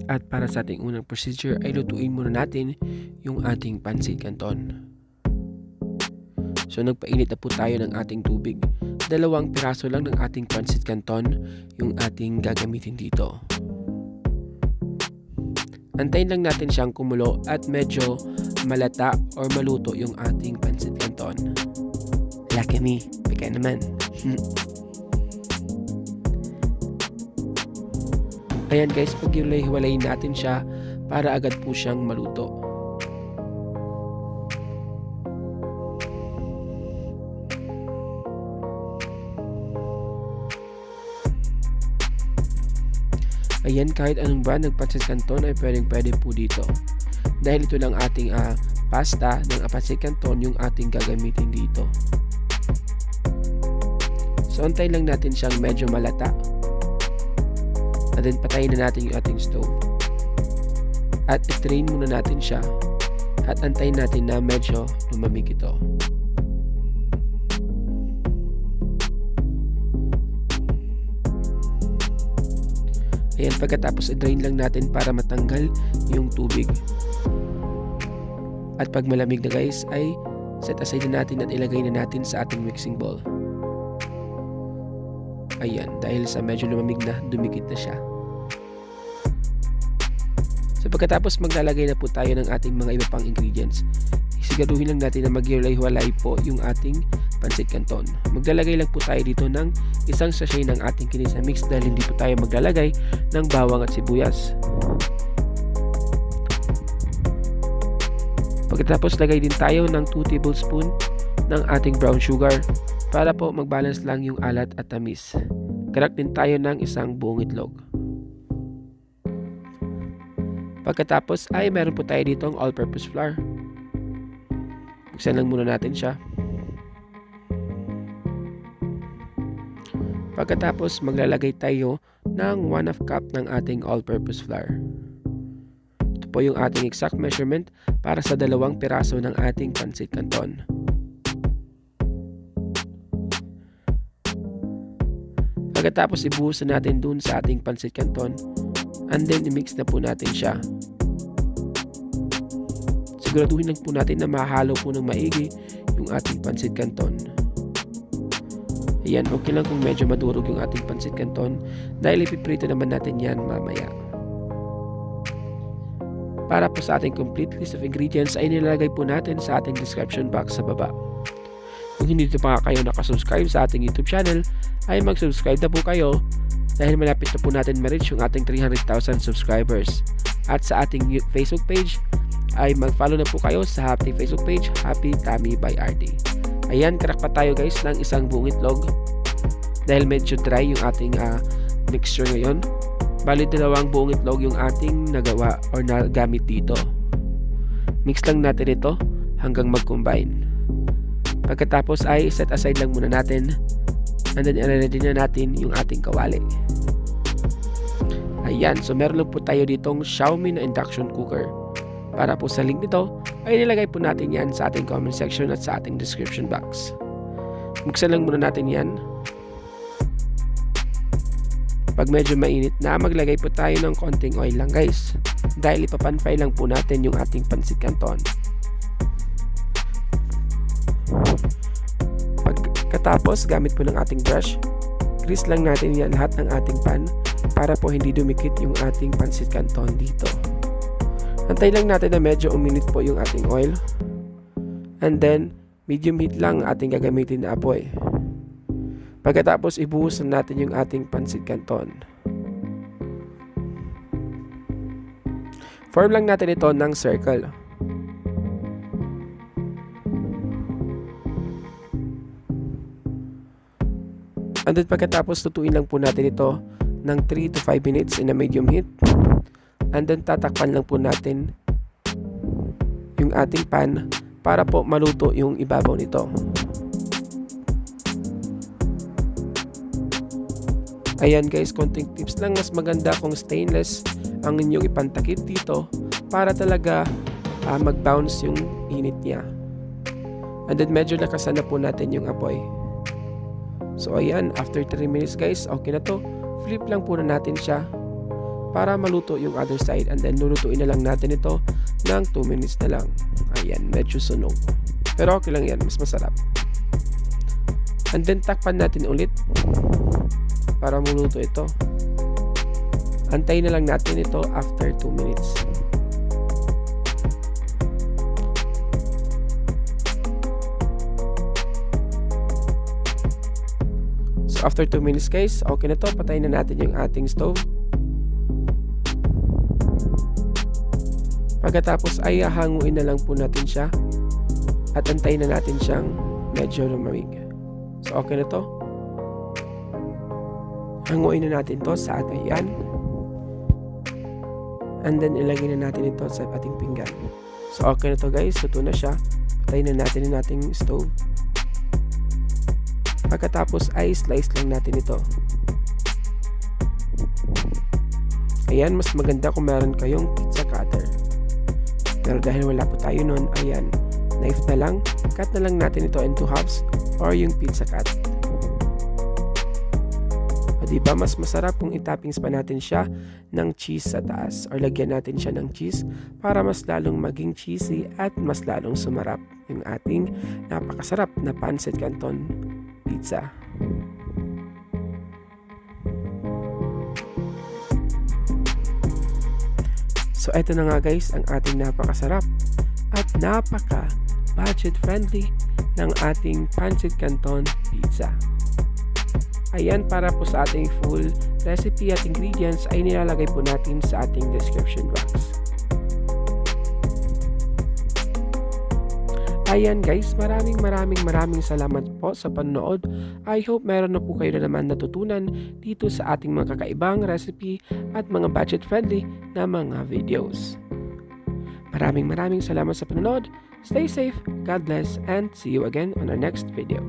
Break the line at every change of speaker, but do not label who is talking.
At para sa ating unang procedure ay lutuin muna natin yung ating pancit canton. So nagpainit na po tayo ng ating tubig. 2 piraso lang ng ating pancit canton yung ating gagamitin dito. Antayin lang natin siyang kumulo at medyo malata or maluto yung ating pancit canton. Lucky me, bigay naman. Ayan guys, pag-hiwalay natin siya para agad po siyang maluto. Ayan, kahit anong brand ng pancit canton ay pwede po dito. Dahil ito lang ating pasta ng pancit canton yung ating gagamitin dito. So antayin lang natin siyang medyo malata. At then patayin na natin yung ating stove. At i-drain muna natin siya. At antayin natin na medyo lumamig ito. Ayan, pagkatapos i-drain lang natin para matanggal yung tubig. At pag malamig na guys ay set aside na natin at ilagay na natin sa ating mixing bowl. Ayan, dahil sa medyo lumamig na, dumikit na siya. So pagkatapos maglalagay na po tayo ng ating mga iba pang ingredients. Siguraduhin lang natin na maghiwalay-hiwalay po yung ating pancit canton. Maglalagay lang po tayo dito ng isang sachet ng ating kinisa mix dahil hindi po tayo maglalagay ng bawang at sibuyas. Pagkatapos lagay din tayo ng 2 tablespoon ng ating brown sugar para po magbalance lang yung alat at tamis. Crack din tayo ng isang buong itlog. Pagkatapos ay meron po tayo dito ang all-purpose flour. Buksan lang muna natin siya. Pagkatapos maglalagay tayo ng 1/2 cup ng ating all-purpose flour. Ito po yung ating exact measurement para sa 2 piraso ng ating pancit canton. Pagkatapos ibuhos na natin dun sa ating pancit canton and then i-mix na po natin siya. Siguraduhin lang po natin na mahalo po ng maigi yung ating pancit canton. Ayan, okay lang kung medyo madurog yung ating pancit canton dahil ipiprito naman natin yan mamaya. Para po sa ating complete list of ingredients ay nilalagay po natin sa ating description box sa baba. Kung hindi pa kayo nakasubscribe sa ating YouTube channel ay mag-subscribe na po kayo dahil malapit na po natin ma-reach yung ating 300,000 subscribers. At sa ating Facebook page ay mag-follow na po kayo sa ating Facebook page, Happy Tummy by RD. Ayan, crack pa tayo guys ng isang buong itlog dahil medyo dry yung ating mixture ngayon. Bali 2 buong itlog yung ating nagawa or nagamit dito. Mix lang natin ito hanggang mag-combine. Pagkatapos ay set aside lang muna natin and then i-ready na natin yung ating kawali. Ayan, so meron lang po tayo ditong Xiaomi na induction cooker. Para po sa link nito ay nilagay po natin yan sa ating comment section at sa ating description box. Buksan lang muna natin yan. Pag medyo mainit na, maglagay po tayo ng konting oil lang guys. Dahil ipapan-fry lang po natin yung ating pancit canton. Pagkatapos, gamit po ng ating brush, grease lang natin yan lahat ng ating pan para po hindi dumikit yung ating pancit canton dito. Antayin lang natin na medyo uminit po yung ating oil. And then, medium heat lang ating gagamitin na apoy. Pagkatapos, ibuhos na natin yung ating pancit canton. Form lang natin ito ng circle. And then, pagkatapos, tutuin lang po natin ito ng 3 to 5 minutes in a medium heat. And then tatakpan lang po natin yung ating pan para po maluto yung ibabaw nito. Ayan guys, konting tips lang, mas maganda kung stainless ang inyong ipantakip dito para talaga mag-bounce yung init niya. And then medyo nakasana po natin yung apoy. So ayan, after 3 minutes guys, okay na to. Flip lang po na natin siya. para maluto yung other side, and then lulutuin na lang natin ito ng 2 minutes na lang. Ayan, medyo sunog. Pero okay lang yan, mas masarap. And then takpan natin ulit para maluto ito. Antayin na lang natin ito after 2 minutes. So after 2 minutes guys, okay na to. Patayin na natin yung ating stove. Pagkatapos ay hanguin na lang po natin siya at antayin na natin siyang medyo lumamig. So okay na to. Hanguin na natin to sa ating yan. And then ilagay na natin ito sa ating pinggan. So okay na to guys, luto na siya. Patayin na natin yung ating stove. Pagkatapos ay slice lang natin ito. Ayan, mas maganda kung meron kayong pizza cutter. Pero dahil wala po tayo nun, ayan, knife na lang, cut na lang natin ito into halves or yung pizza cut. O diba, mas masarap kung itoppings pa natin siya ng cheese sa taas or lagyan natin siya ng cheese para mas lalong maging cheesy at mas lalong sumarap yung ating napakasarap na pancit canton pizza. So eto na nga guys ang ating napakasarap at napaka budget friendly ng ating pancit canton pizza. Ayan, para po sa ating full recipe at ingredients ay nilalagay po natin sa ating description box. Ayan guys, maraming salamat po sa panonood. I hope meron na po kayo na naman natutunan dito sa ating mga kakaibang recipe at mga budget friendly na mga videos. Maraming salamat sa panonood. Stay safe, God bless, and see you again on our next video.